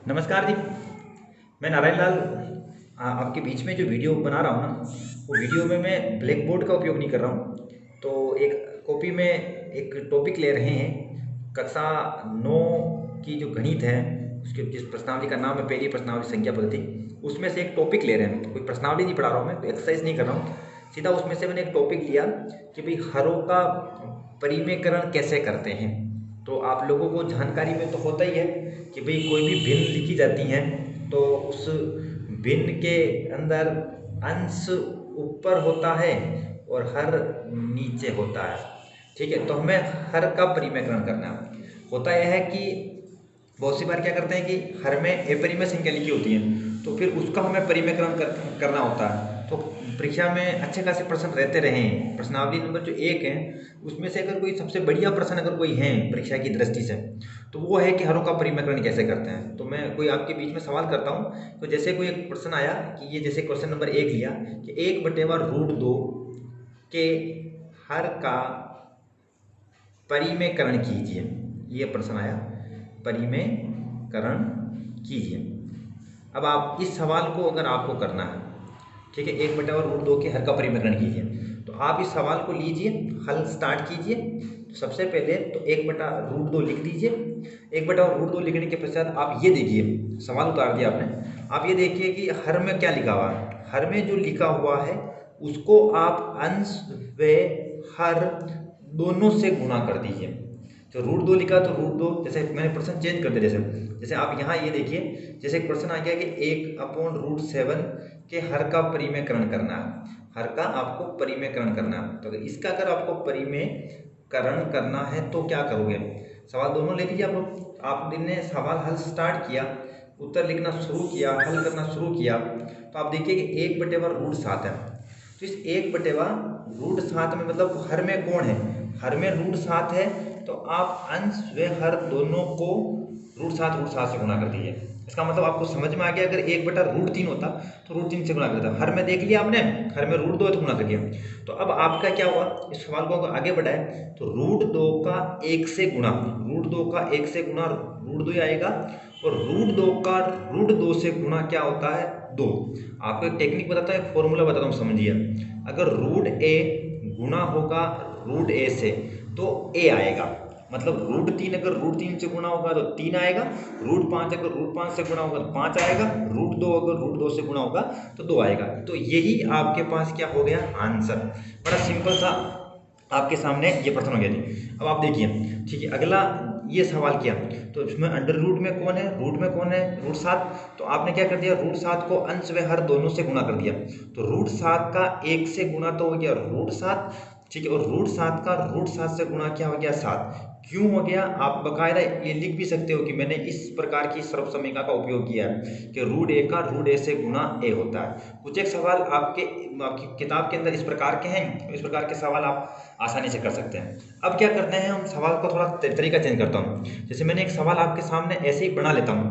नमस्कार जी। मैं नारायण लाल आपके बीच में जो वीडियो बना रहा हूँ ना, वो वीडियो में मैं ब्लैक बोर्ड का उपयोग नहीं कर रहा हूँ। तो एक कॉपी में एक टॉपिक ले रहे हैं, कक्षा 9 की जो गणित है उसके जिस प्रश्नावली का नाम है पहली प्रश्नावली संख्या पद्धति, उसमें से एक टॉपिक ले रहे हैं। कोई प्रश्नावली नहीं पढ़ा रहा हूँ मैं, कोई एक्सरसाइज नहीं कर रहा हूँ, सीधा उसमें से मैंने एक टॉपिक लिया कि भाई हरों का परिमेयकरण कैसे करते हैं। तो आप लोगों को जानकारी में तो होता ही है कि भाई कोई भी भिन्न लिखी जाती हैं तो उस भिन्न के अंदर अंश ऊपर होता है और हर नीचे होता है। ठीक है, तो हमें हर का परिमेयकरण करना है। होता यह है कि बहुत सी बार क्या करते हैं कि हर में अपरिमेय संख्या लिखी होती है, तो फिर उसका हमें परिमेयकरण करना होता है। तो परीक्षा में अच्छे खासे प्रश्न रहते रहे हैं। प्रश्नावली नंबर जो 1 है उसमें से अगर कोई सबसे बढ़िया प्रश्न अगर कोई है परीक्षा की दृष्टि से, तो वो है कि हरों का परिमेयकरण कैसे करते हैं। तो मैं कोई आपके बीच में सवाल करता हूँ। तो जैसे कोई एक प्रश्न आया कि ये जैसे क्वेश्चन नंबर 1 लिया कि 1/√2 के हर का परिमेयकरण कीजिए। ये प्रश्न आया, परिमेयकरण कीजिए। अब आप इस सवाल को अगर आपको करना है, ठीक है, 1/√2 के हर का परिमेयकरण कीजिए, तो आप इस सवाल को लीजिए, हल स्टार्ट कीजिए। तो सबसे पहले तो 1/√2 लिख दीजिए। 1/√2 लिखने के पश्चात आप ये देखिए, सवाल उतार दिया आपने, आप ये देखिए कि हर में क्या लिखा हुआ है। हर में जो लिखा हुआ है उसको आप अंश व हर दोनों से गुणा कर दीजिए। तो √2 लिखा तो √2, जैसे मैंने प्रश्न चेंज कर दिया, जैसे जैसे आप यहाँ ये देखिए, जैसे एक प्रश्न आ गया कि 1/√7 के हर का परिमेयकरण करना है। हर का आपको परिमेयकरण करना है, तो इसका अगर आपको परिमेयकरण करना है तो क्या करोगे। सवाल दोनों ले लीजिए आप लोग। आपने सवाल हल स्टार्ट किया, उत्तर लिखना शुरू किया, हल करना शुरू किया, तो आप देखिए कि 1/√7 है। तो इस 1/√7 में मतलब हर में कौन है, हर में √7 है, तो आप अंश व हर दोनों को √7 से गुणा कर दीजिए। इसका मतलब आपको समझ में आ गया। अगर 1/√3 होता तो √3 से गुणा करता। हर में देख लिया आपने, हर में √2 है तो गुणा कर दिया। तो अब आपका क्या हुआ, इस सवाल को अगर आगे बढ़ाए तो √2 का 1 से गुणा, √2 का 1 से गुणा √2 आएगा, और √2 का √2 से गुणा क्या होता है, 2। आपको एक टेक्निक बताता हूँ, एक फॉर्मूला बताता हूँ, समझिए। अगर √a गुणा होगा √a से तो a आएगा। मतलब √3 अगर √3 से गुणा होगा तो 3 आएगा, √5 अगर √5 से गुणा होगा तो 5 आएगा, √2 अगर √2 से गुणा होगा तो 2 आएगा। तो यही आपके पास क्या हो गया, आंसर। बड़ा सिंपल सा आपके सामने ये प्रश्न हो गया जी। अब आप देखिए, ठीक है, अगला ये सवाल किया तो इसमें अंडर रूट में कौन है, रूट में कौन है, √7। तो आपने क्या कर दिया, √7 को अंश व हर दोनों से गुणा कर दिया। तो √7 का 1 से गुणा तो हो गया √7, ठीक है, और √7 का √7 से गुणा क्या हो गया, 7। क्यों हो गया, आप बकायदा ये लिख भी सकते हो कि मैंने इस प्रकार की सर्व समीकरण का उपयोग किया है कि √a का √a से गुणा a होता है। कुछ एक सवाल आपकी किताब के अंदर इस प्रकार के हैं, इस प्रकार के सवाल आप आसानी से कर सकते हैं। अब क्या करते हैं, हम सवाल को थोड़ा तरीका चेंज करता हूँ। जैसे मैंने एक सवाल आपके सामने ऐसे ही बना लेता हूँ।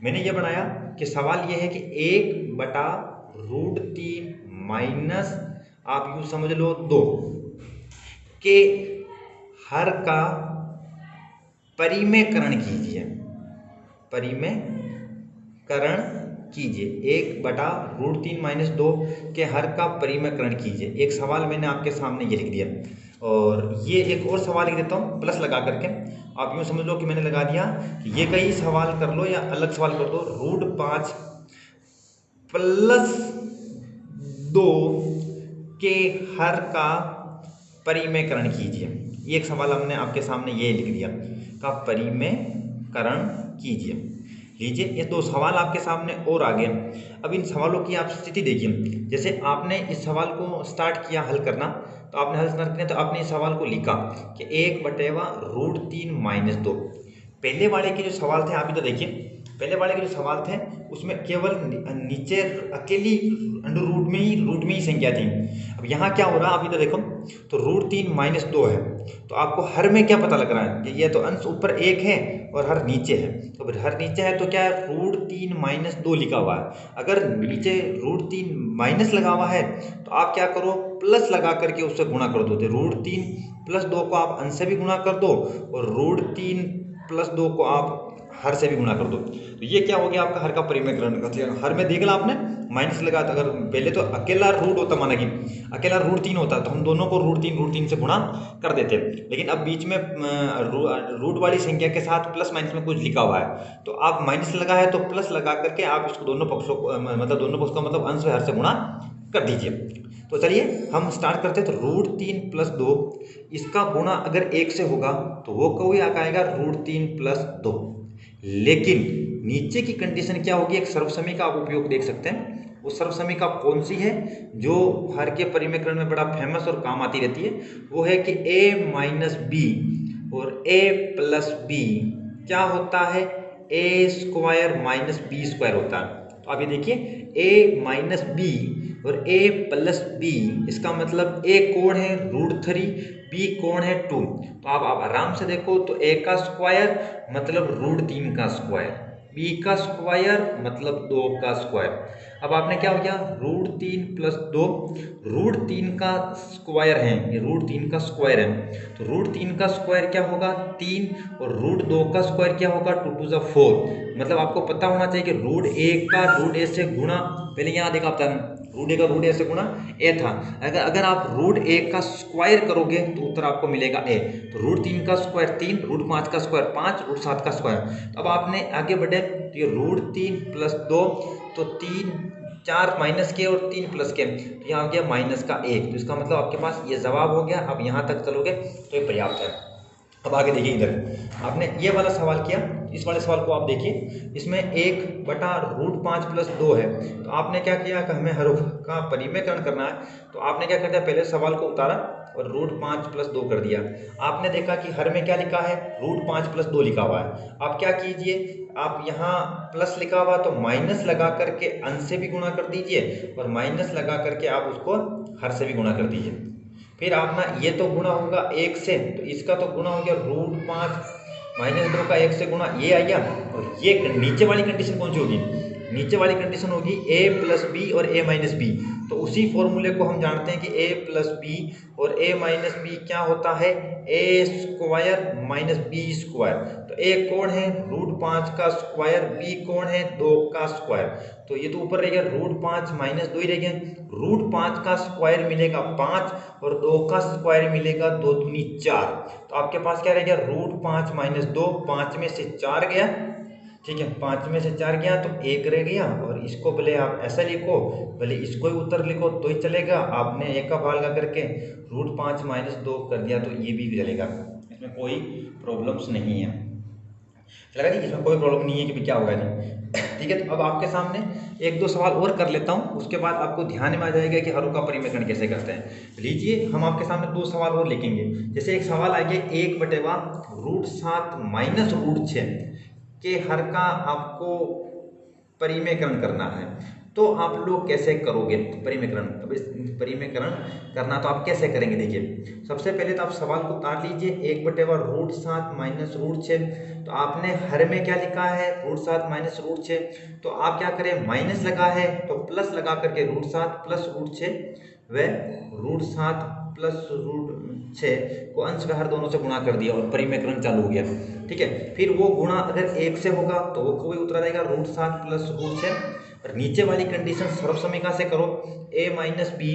मैंने ये बनाया कि सवाल ये है कि 1/√3 माइनस, आप यूँ समझ लो 2 के हर का परिमेयकरण कीजिए। परिमेयकरण कीजिए, 1/√3 माइनस 2 के हर का परिमेयकरण कीजिए। एक सवाल मैंने आपके सामने ये लिख दिया, और ये एक और सवाल लिख देता हूँ प्लस लगा करके। आप यूँ समझ लो कि मैंने लगा दिया कि ये कई सवाल कर लो या अलग सवाल कर दो, √5 प्लस 2 के हर का परिमेयकरण कीजिए। ये एक सवाल हमने आपके सामने ये लिख दिया का परिमेयकरण कीजिए। लीजिए, ये 2 सवाल आपके सामने और आ गए। अब इन सवालों की आप स्थिति देखिए। जैसे आपने इस सवाल को स्टार्ट किया हल करना, तो आपने हल स्टार्ट किया तो आपने इस सवाल को लिखा कि 1/√3 माइनस 2। पहले वाले के जो सवाल थे, आप इधर देखिए, पहले वाले के जो सवाल थे उसमें केवल नीचे अकेली अंडर रूट में ही संख्या थी। अब यहाँ क्या हो रहा है, आप इधर देखो, तो √3 माइनस 2 है, तो आपको हर में क्या पता लग रहा है कि ये तो अंश ऊपर 1 है और हर नीचे है। तो फिर हर नीचे है तो क्या है, √3 माइनस 2 लिखा हुआ है। अगर नीचे √3 माइनस लगा हुआ है तो आप क्या करो, प्लस लगा करके उससे गुणा कर दो। √3 प्लस 2 को आप अंश से भी गुणा कर दो, और √3 प्लस 2 को आप हर से भी गुणा कर दो, तो ये क्या हो गया आपका हर का परिमेयकरण का। हर में देख ला आपने माइनस लगा, तो अगर पहले तो अकेला रूट होता, माना कि अकेला रूट 3 होता तो हम दोनों को रूट 3 से गुणा कर देते, लेकिन अब बीच में रूट वाली संख्या के साथ प्लस माइनस में कुछ लिखा हुआ है, तो आप माइनस लगा है तो प्लस लगा करके आप इसको दोनों पक्षों को मतलब दोनों पक्ष का मतलब अंश हर से गुणा कर दीजिए। तो चलिए हम स्टार्ट करते हैं। तो रूट 3 प्लस 2 इसका गुणा अगर 1 से होगा तो वो कोई आएगा रूट 3 प्लस 2, लेकिन नीचे की कंडीशन क्या होगी, एक सर्वसमी का आप उपयोग देख सकते हैं। वो सर्वसमी का कौन सी है जो हर के परिमेयकरण में बड़ा फेमस और काम आती रहती है, वो है कि a माइनस बी और a प्लस बी क्या होता है, ए स्क्वायर माइनस बी स्क्वायर होता है। तो आप ये देखिए a माइनस बी और a प्लस बी, इसका मतलब a कोण है रूट 3, b कोण है 2। तो आप आराम से देखो, तो a का स्क्वायर मतलब रूट 3 का स्क्वायर, b का स्क्वायर मतलब 2 का स्क्वायर। अब आपने क्या हो गया, रूट 3 प्लस 2, रूट 3 का स्क्वायर है, ये रूट 3 का स्क्वायर है, तो रूट 3 का स्क्वायर क्या होगा 3, और रूट 2 का स्क्वायर क्या होगा 2 टू ज़ 4। मतलब आपको पता होना चाहिए कि रूट 1 का रूट से गुणा, पहले यहाँ देखा आपका रूट 1 का रूट से गुणा a था, अगर आप रूट 1 का स्क्वायर करोगे तो उत्तर आपको मिलेगा a। तो रूट 3 का स्क्वायर 3, रूट 5 का स्क्वायर 5, रूट 7 का स्क्वायर। तो अब आपने आगे बढ़े, तो ये रूट 3 प्लस 2, तो 3 4 माइनस के और 3 प्लस के, तो यहाँ आ गया -1। तो इसका मतलब आपके पास ये जवाब हो गया। अब यहाँ तक चलोगे तो ये पर्याप्त है। अब आगे देखिए, इधर आपने ये वाला सवाल किया, इस वाले सवाल को आप देखिए, इसमें 1/√5 प्लस 2 है। तो आपने क्या किया कि हमें हर का परिमेयकरण करना है, तो आपने क्या कर दिया, पहले सवाल को उतारा और √5 प्लस 2 कर दिया। आपने देखा कि हर में क्या लिखा है, √5 प्लस 2 लिखा हुआ है। आप क्या कीजिए, आप यहाँ प्लस लिखा हुआ तो माइनस लगा करके अंश से भी गुणा कर दीजिए, और माइनस लगा करके आप उसको हर से भी गुणा कर दीजिए। फिर आप ना, ये तो गुणा होगा 1 से, तो इसका तो गुणा हो गया √5 माइनस 2 का 1 से गुणा, ये आ गया। और ये नीचे वाली कंडीशन कौन सी होगी, नीचे वाली कंडीशन होगी a प्लस बी और a माइनस बी। तो उसी फॉर्मूले को हम जानते हैं कि a प्लस बी और a माइनस बी क्या होता है, a square minus B square. तो a कौन है √5 का स्क्वायर, b कौन है 2 का स्क्वायर। तो ये तो ऊपर रह गया √5 माइनस 2 ही रह गया, √5 का स्क्वायर मिलेगा 5 और 2 का स्क्वायर मिलेगा 2 दूनी 4। तो आपके पास क्या रह गया, √5 माइनस 2, 5 में से 4 गया, ठीक है, 5 में से 4 गया तो 1 रह गया। और इसको भले आप ऐसा लिखो, भले इसको ही उत्तर लिखो तो ही चलेगा। आपने 1 का भाग लगा करके √5 माइनस 2 कर दिया तो ये भी चलेगा, इसमें कोई प्रॉब्लम्स नहीं है। चलेगा जी, इसमें कोई प्रॉब्लम नहीं है कि क्या होगा जी। ठीक है, तो अब आपके सामने 1-2 सवाल और कर लेता हूँ, उसके बाद आपको ध्यान में आ जाएगा कि हरों का परिमेयकरण कैसे करते हैं। लीजिए, हम आपके सामने 2 सवाल और लिखेंगे। जैसे एक सवाल आ गया 1/√7 माइनस √6 के हर का आपको परिमेयकरण करना है, तो आप लोग कैसे करोगे परिमेयकरण। अब इस परिमेयकरण करना तो आप कैसे करेंगे, देखिए सबसे पहले तो आप सवाल को उतार लीजिए, 1/√7 माइनस √6। तो आपने हर में क्या लिखा है, √7 माइनस √6। तो आप क्या करें, माइनस लगा है तो प्लस लगा करके √7 प्लस √6 व √7 प्लस √6 को अंश का हर दोनों से गुणा कर दिया और परिमेयकरण चालू हो गया। ठीक है, फिर वो गुणा अगर 1 से होगा तो वो कोई उत्तर आएगा √7 प्लस √6। और नीचे वाली कंडीशन सर्वसमीका से करो, a माइनस बी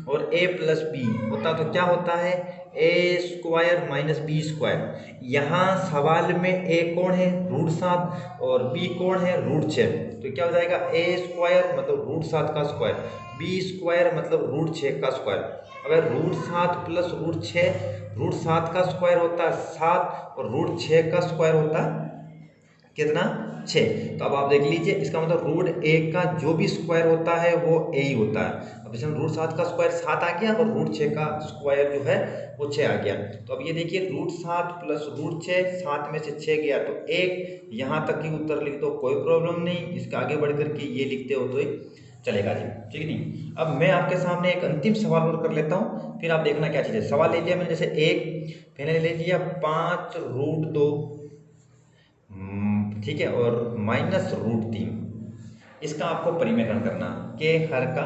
और a प्लस बी होता तो क्या होता है, a square minus B square. यहाँ सवाल में a कौन है √7 और b कौन है √6। तो क्या हो जाएगा, a स्क्वायर मतलब √7 का स्क्वायर, b स्क्वायर मतलब √6 का स्क्वायर। अगर √7 प्लस √6, √7 का स्क्वायर होता है 7 और √6 का स्क्वायर होता है कितना, 6। तो अब आप देख लीजिए, इसका मतलब √1 का जो भी स्क्वायर होता है वो a ही होता है। अब इसमें √7 का स्क्वायर 7 आ गया और √6 का स्क्वायर जो है वो 6 आ गया। तो अब ये देखिए √7 प्लस √6, 7 में से 6 गया तो 1। यहाँ तक ही उत्तर लिख दो, कोई प्रॉब्लम नहीं। इसके आगे बढ़ करके ये लिखते हो तो चलेगा जी, ठीक नहीं। अब मैं आपके सामने एक अंतिम सवाल और कर लेता हूँ, फिर आप देखना क्या चीज़ है। सवाल ले लिया मैंने, जैसे एक पहले ले लिया 5√2, ठीक है, और माइनस √3, इसका आपको परिमेयकरण करना के हर का।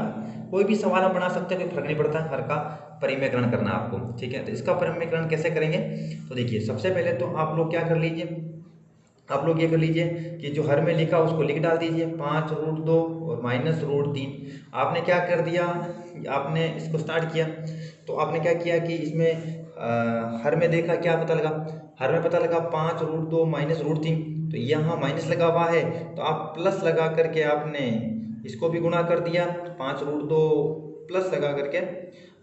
कोई भी सवाल हम बना सकते हैं, कोई फर्क नहीं पड़ता, हर का परिमेयकरण करना आपको, ठीक है। तो इसका परिमेयकरण कैसे करेंगे, तो देखिए सबसे पहले तो आप लोग क्या कर लीजिए, आप लोग ये कर लीजिए कि जो हर में लिखा उसको लिख डाल दीजिए, 5√2 और -√3। आपने क्या कर दिया, आपने इसको स्टार्ट किया तो आपने क्या किया कि इसमें हर में देखा, क्या पता लगा, हर में पता लगा 5√2 -√3, तो यहाँ माइनस लगा हुआ है तो आप प्लस लगा करके आपने इसको भी गुणा कर दिया, 5√2 प्लस लगा करके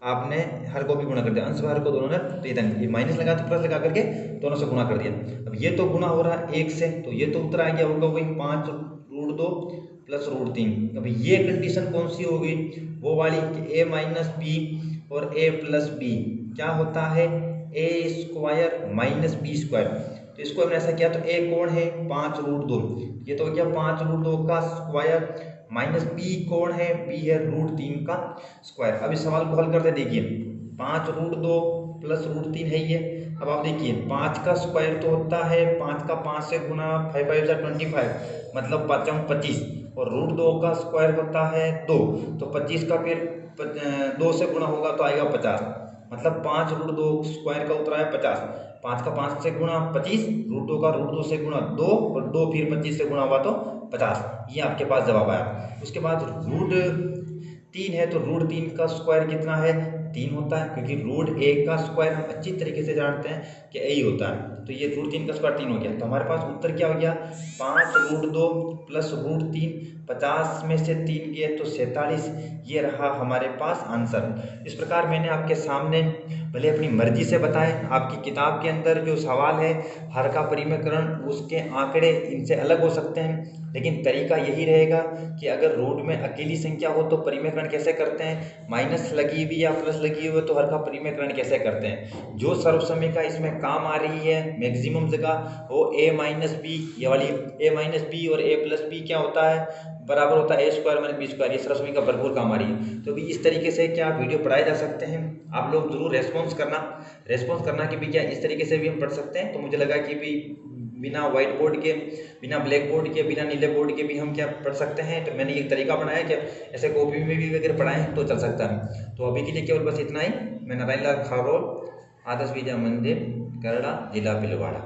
आपने हर को भी गुणा कर दिया, अंश हर को दोनों ने, तो ये माइनस लगा तो प्लस लगा करके दोनों से गुणा कर दिया। अब ये तो गुणा हो रहा है 1 से, तो ये तो उत्तर आ गया होगा वही 5√2 प्लस √3। अब ये कंडीशन कौन सी होगी, वो वाली कि a-b और a+b क्या होता है, a² माइनस b²। तो इसको हमने ऐसा किया तो a कौन है 5√2, ये तो क्या 5√2 का स्क्वायर माइनस b कौन है, b है √3 का स्क्वायर। अब इस सवाल को हल करते देखिए, 5√2 प्लस √3 है ये। अब आप देखिए 5 का स्क्वायर तो होता है 5 का 5 से गुना, 5 5 जा 25, मतलब 5 25, और √2 का स्क्वायर होता है 2, तो 25 का फिर 2 से गुना होगा तो आएगा 50, मतलब 5√2 स्क्वायर का उत्तर आया 50। 5 का 5 से गुणा 25, √2 का √2 से गुणा 2, और 2 फिर 25 से गुणा हुआ तो 50। ये आपके पास जवाब आया। उसके बाद √3 है तो √3 का स्क्वायर कितना है, 3 होता है, क्योंकि √1 का स्क्वायर हम अच्छी तरीके से जानते हैं कि यही होता है, तो ये √3 का स्क्वायर 3 हो गया। तो हमारे पास उत्तर क्या हो गया, 5√2 प्लस √3, 50 में से 3 गए तो 47, ये रहा हमारे पास आंसर। इस प्रकार मैंने आपके सामने भले अपनी मर्जी से बताएं, आपकी किताब के अंदर जो सवाल है हर का परिमेयकरण, उसके आंकड़े इनसे अलग हो सकते हैं, लेकिन तरीका यही रहेगा कि अगर रूट में अकेली संख्या हो तो परिमेयकरण कैसे करते हैं, माइनस लगी हुई या प्लस लगी हुई तो हर का परिमेयकरण कैसे करते हैं। जो सर्वसमीका इसमें काम आ रही है मैक्सिमम जगह, वो a-b, ये वाली a-b और a+b क्या होता है, बराबर होता है a² - b², ये सर्वसमीका भरपूर काम आ रही है। तो भी इस तरीके से क्या वीडियो पढ़ाए जा सकते हैं, आप लोग जरूर रेस्पॉन्स करना कि भी क्या इस तरीके से भी हम पढ़ सकते हैं। तो मुझे लगा कि भी बिना व्हाइट बोर्ड के, बिना ब्लैक बोर्ड के, बिना नीले बोर्ड के भी हम क्या पढ़ सकते हैं। तो मैंने एक तरीका बनाया कि ऐसे कॉपी में भी अगर पढ़ाएं तो चल सकता है। तो अभी के लिए केवल बस इतना ही। मैं नारायण लाल खारोल, आदर्श विद्या मंदिर, करड़ा, जिला भीलवाड़ा।